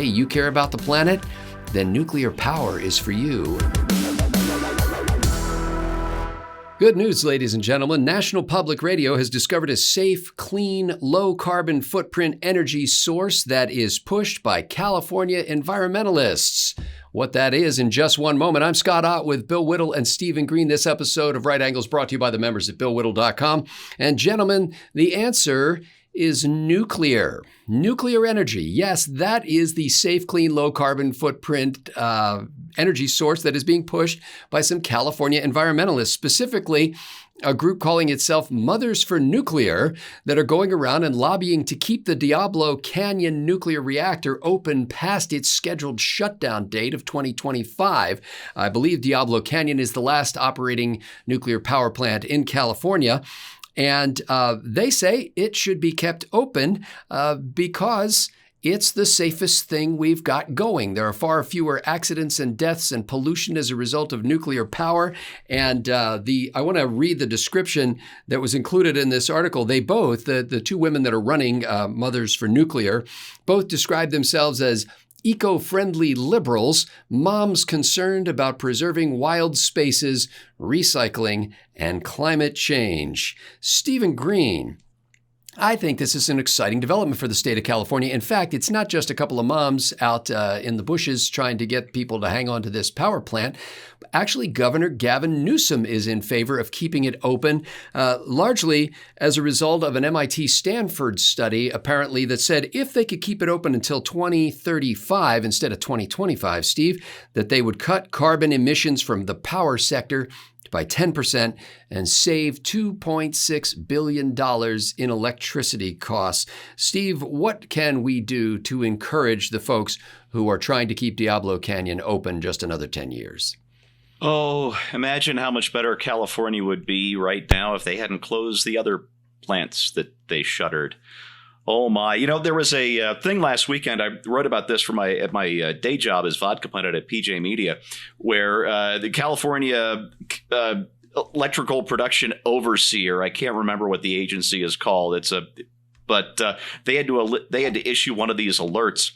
you care about the planet? Then nuclear power is for you. Good news, ladies and gentlemen. National Public Radio has discovered a safe, clean, low-carbon footprint energy source that is pushed by California environmentalists. What that is in just one moment. I'm Scott Ott with Bill Whittle and Stephen Green. This episode of Right Angles brought to you by the members at BillWhittle.com. And gentlemen, the answer is nuclear. Nuclear energy. Yes, that is the safe, clean, low-carbon footprint energy source that is being pushed by some California environmentalists, specifically a group calling itself Mothers for Nuclear that are going around and lobbying to keep the Diablo Canyon nuclear reactor open past its scheduled shutdown date of 2025. I believe Diablo Canyon is the last operating nuclear power plant in California. And they say it should be kept open because it's the safest thing we've got going. There are far fewer accidents and deaths and pollution as a result of nuclear power. And I want to read the description that was included in this article. They both, the two women that are running Mothers for Nuclear, both describe themselves as eco-friendly liberals, moms concerned about preserving wild spaces, recycling, and climate change. Stephen Green, I think this is an exciting development for the state of California. In fact, it's not just a couple of moms out in the bushes trying to get people to hang on to this power plant. Actually, Governor Gavin Newsom is in favor of keeping it open, largely as a result of an MIT Stanford study, apparently, that said if they could keep it open until 2035 instead of 2025, Steve, that they would cut carbon emissions from the power sector by 10% and save $2.6 billion in electricity costs. Steve, what can we do to encourage the folks who are trying to keep Diablo Canyon open just another 10 years? Oh, imagine how much better California would be right now if they hadn't closed the other plants that they shuttered. Oh my! You know, there was a thing last weekend. I wrote about this for at my day job as vodka pundit at PJ Media, where the California electrical production overseer, I can't remember what the agency is called. But they had to issue one of these alerts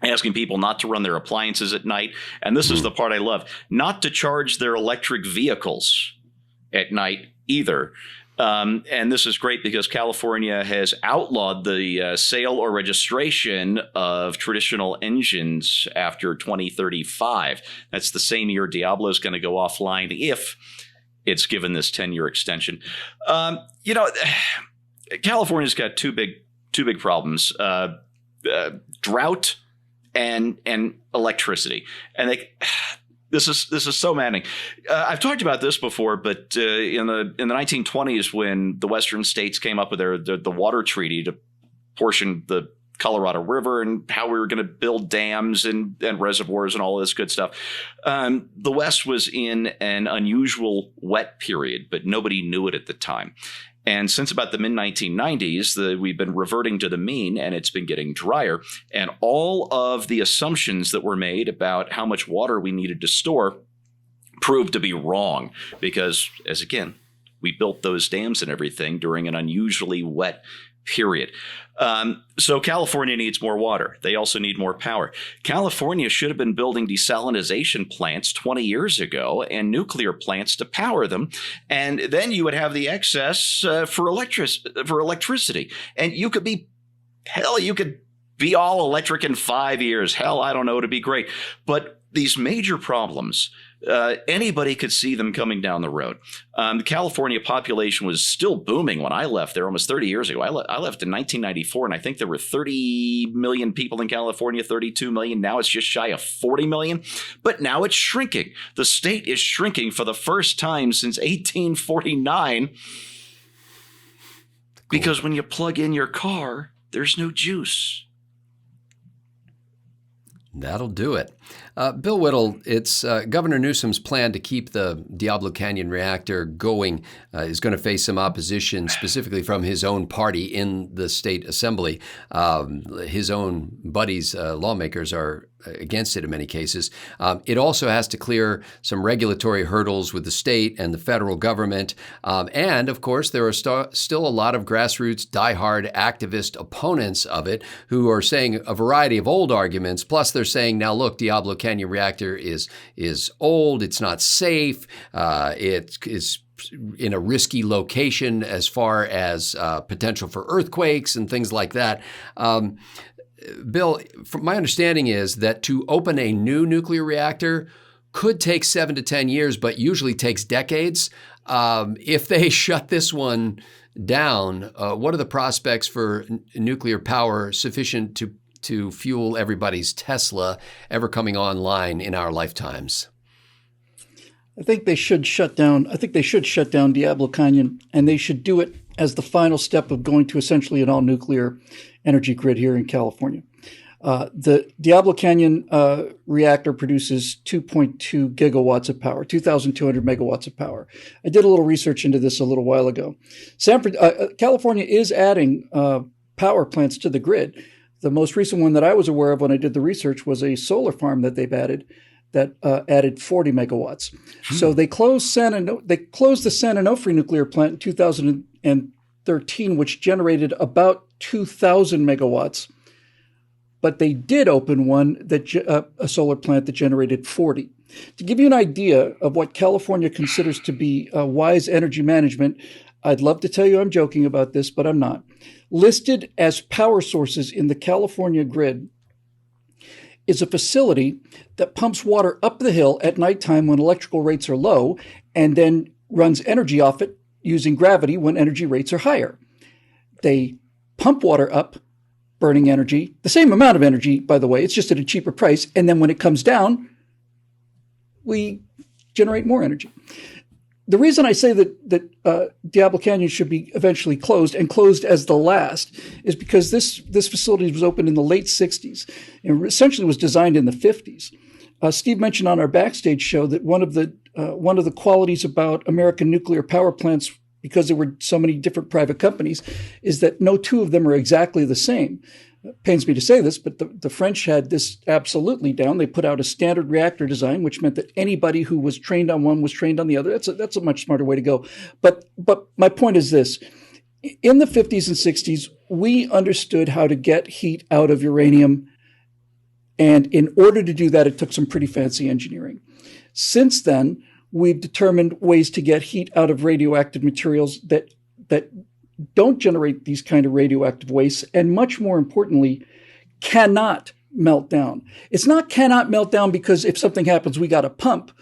asking people not to run their appliances at night. And this is the part I love: not to charge their electric vehicles at night either. And this is great because California has outlawed the sale or registration of traditional engines after 2035. That's the same year Diablo is going to go offline if it's given this 10-year extension. California's got two big problems: drought and electricity, and This is so maddening. I've talked about this before, but in the 1920s, when the Western states came up with the water treaty to portion the Colorado River and how we were going to build dams and reservoirs and all this good stuff, the West was in an unusual wet period, but nobody knew it at the time. And since about the mid-1990s, we've been reverting to the mean, and it's been getting drier. And all of the assumptions that were made about how much water we needed to store proved to be wrong because, as again, we built those dams and everything during an unusually wet period. So California needs more water. They also need more power. California should have been building desalination plants 20 years ago and nuclear plants to power them. And then you would have the excess for electricity. And you could be all electric in 5 years. Hell, I don't know. It'd be great. But these major problems, anybody could see them coming down the road. The California population was still booming when I left there almost 30 years ago. I left in 1994, and I think there were 30 million people in California, 32 million. Now it's just shy of 40 million. But now it's shrinking. The state is shrinking for the first time since 1849 because when you plug in your car, there's no juice. That'll do it. Bill Whittle, it's Governor Newsom's plan to keep the Diablo Canyon reactor going is going to face some opposition, specifically from his own party in the state assembly. His own buddies, lawmakers, are against it in many cases. It also has to clear some regulatory hurdles with the state and the federal government. And of course, there are still a lot of grassroots, diehard activist opponents of it who are saying a variety of old arguments. Plus, they're saying, now look, Diablo Canyon reactor is old, it's not safe, it is in a risky location as far as potential for earthquakes and things like that. Bill, my understanding is that to open a new nuclear reactor could take 7 to 10 years, but usually takes decades. If they shut this one down, what are the prospects for nuclear power sufficient to fuel everybody's Tesla ever coming online in our lifetimes? I think they should shut down Diablo Canyon, and they should do it as the final step of going to essentially an all-nuclear energy grid here in California. The Diablo Canyon reactor produces 2.2 gigawatts of power, 2,200 megawatts of power. I did a little research into this a little while ago. California is adding power plants to the grid. The most recent one that I was aware of when I did the research was a solar farm that they've added that added 40 megawatts. So they closed the San Onofre nuclear plant in 2013, which generated about 2,000 megawatts. But they did open a solar plant that generated 40. To give you an idea of what California considers to be wise energy management, I'd love to tell you I'm joking about this, but I'm not. Listed as power sources in the California grid is a facility that pumps water up the hill at nighttime when electrical rates are low and then runs energy off it using gravity when energy rates are higher. They pump water up, burning energy, the same amount of energy, by the way, it's just at a cheaper price. And then when it comes down, we generate more energy. The reason I say that Diablo Canyon should be eventually closed and closed as the last is because this facility was opened in the late 60s and essentially was designed in the 50s. Steve mentioned on our backstage show that one of the qualities about American nuclear power plants, because there were so many different private companies, is that no two of them are exactly the same. It pains me to say this, but the French had this absolutely down. They put out a standard reactor design, which meant that anybody who was trained on one was trained on the other. That's a much smarter way to go. But my point is this. In the 50s and 60s, we understood how to get heat out of uranium. And in order to do that, it took some pretty fancy engineering. Since then, we've determined ways to get heat out of radioactive materials that don't generate these kind of radioactive wastes, and much more importantly, cannot melt down. It's not cannot melt down because if something happens, we got to pump.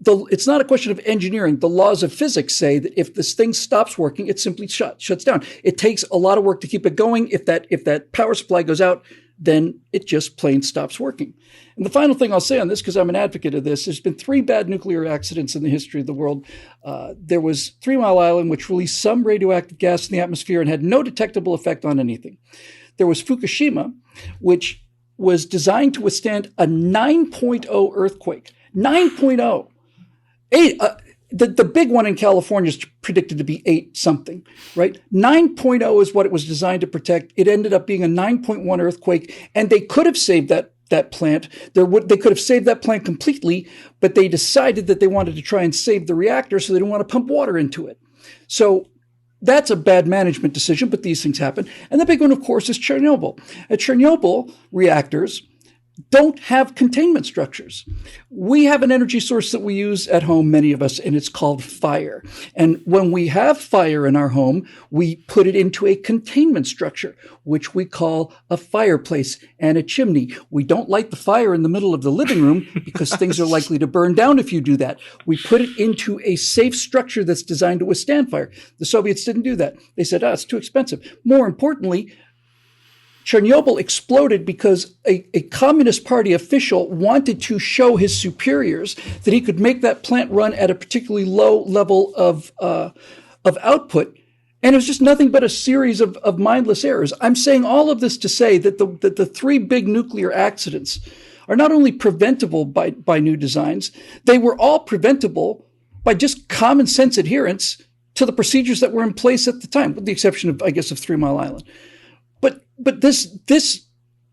It's not a question of engineering. The laws of physics say that if this thing stops working, it simply shuts down. It takes a lot of work to keep it going. If that power supply goes out, then it just plain stops working. And the final thing I'll say on this, because I'm an advocate of this, there's been 3 bad nuclear accidents in the history of the world. There was 3 Mile Island, which released some radioactive gas in the atmosphere and had no detectable effect on anything. There was Fukushima, which was designed to withstand a 9.0 earthquake. 9.0. The big one in California is predicted to be 8 something, right? 9.0 is what it was designed to protect. It ended up being a 9.1 earthquake, and they could have saved that plant. They could have saved that plant completely, but they decided that they wanted to try and save the reactor, so they didn't want to pump water into it. So that's a bad management decision, but these things happen. And the big one, of course, is Chernobyl. At Chernobyl, reactors don't have containment structures. We have an energy source that we use at home, many of us, and it's called fire. And when we have fire in our home, we put it into a containment structure, which we call a fireplace and a chimney. We don't light the fire in the middle of the living room because things are likely to burn down if you do that. We put it into a safe structure that's designed to withstand fire. The Soviets didn't do that. They said, it's too expensive. More importantly, Chernobyl exploded because a Communist Party official wanted to show his superiors that he could make that plant run at a particularly low level of output. And it was just nothing but a series of mindless errors. I'm saying all of this to say that the 3 big nuclear accidents are not only preventable by new designs, they were all preventable by just common sense adherence to the procedures that were in place at the time, with the exception of, I guess, of 3 Mile Island. But this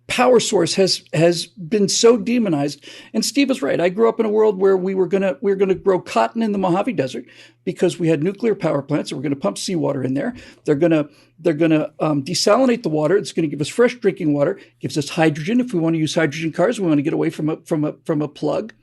power source has been so demonized. And Steve is right. I grew up in a world where we were gonna grow cotton in the Mojave Desert because we had nuclear power plants. And we're gonna pump seawater in there. They're gonna desalinate the water. It's gonna give us fresh drinking water. Gives us hydrogen if we want to use hydrogen cars. We want to get away from a plug.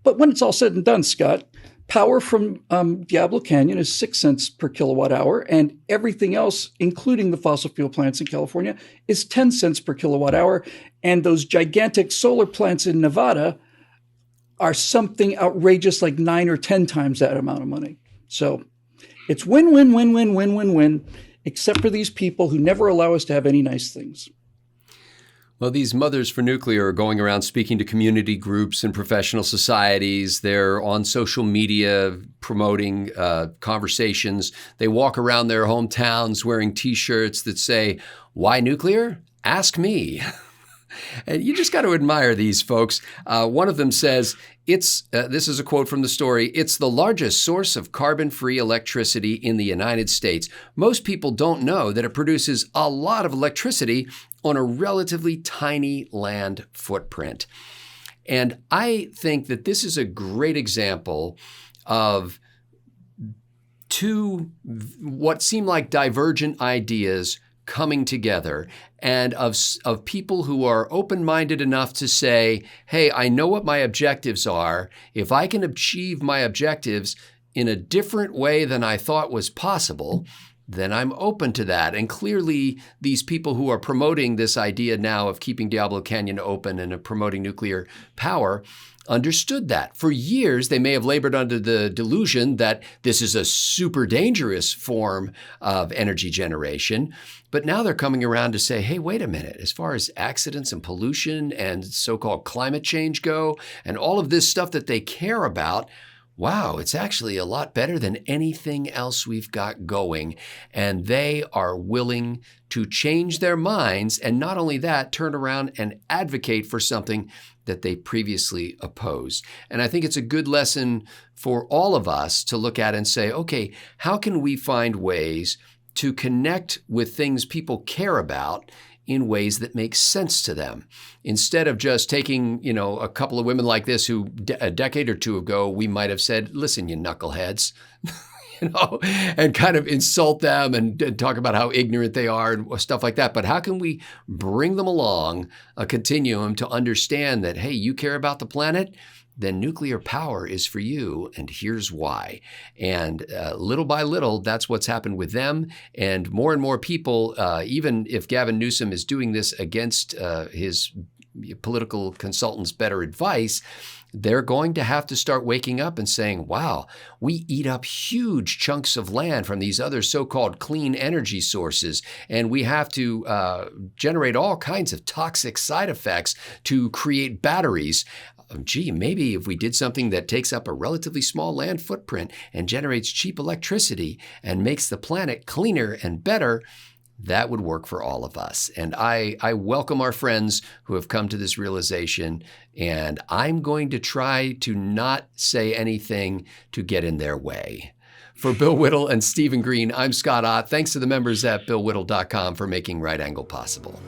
But when it's all said and done, Scott, power from Diablo Canyon is 6 cents per kilowatt hour, and everything else, including the fossil fuel plants in California, is 10 cents per kilowatt hour. And those gigantic solar plants in Nevada are something outrageous, like 9 or 10 times that amount of money. So it's win, win, win, win, win, win, win, except for these people who never allow us to have any nice things. Well, these Mothers for Nuclear are going around speaking to community groups and professional societies. They're on social media promoting conversations. They walk around their hometowns wearing T-shirts that say, "Why nuclear? Ask me." And you just got to admire these folks. One of them says, this is a quote from the story, "It's the largest source of carbon-free electricity in the United States. Most people don't know that it produces a lot of electricity on a relatively tiny land footprint." And I think that this is a great example of two what seem like divergent ideas coming together, and of people who are open-minded enough to say, hey, I know what my objectives are. If I can achieve my objectives in a different way than I thought was possible, then I'm open to that. And clearly, these people who are promoting this idea now of keeping Diablo Canyon open and of promoting nuclear power understood that. For years, they may have labored under the delusion that this is a super dangerous form of energy generation. But now they're coming around to say, hey, wait a minute, as far as accidents and pollution and so-called climate change go, and all of this stuff that they care about, wow, it's actually a lot better than anything else we've got going. And they are willing to change their minds, and not only that, turn around and advocate for something that they previously opposed. And I think it's a good lesson for all of us to look at and say, okay, how can we find ways to connect with things people care about in ways that make sense to them, instead of just taking, a couple of women like this who a decade or two ago, we might have said, listen, you knuckleheads, and kind of insult them and talk about how ignorant they are and stuff like that. But how can we bring them along a continuum to understand that, hey, you care about the planet? Then nuclear power is for you, and here's why. And little by little, that's what's happened with them. And more people, even if Gavin Newsom is doing this against his political consultants' better advice, they're going to have to start waking up and saying, wow, we eat up huge chunks of land from these other so-called clean energy sources, and we have to generate all kinds of toxic side effects to create batteries. Gee, maybe if we did something that takes up a relatively small land footprint and generates cheap electricity and makes the planet cleaner and better, that would work for all of us. And I welcome our friends who have come to this realization, and I'm going to try to not say anything to get in their way. For Bill Whittle and Stephen Green, I'm Scott Ott. Thanks to the members at BillWhittle.com for making Right Angle possible.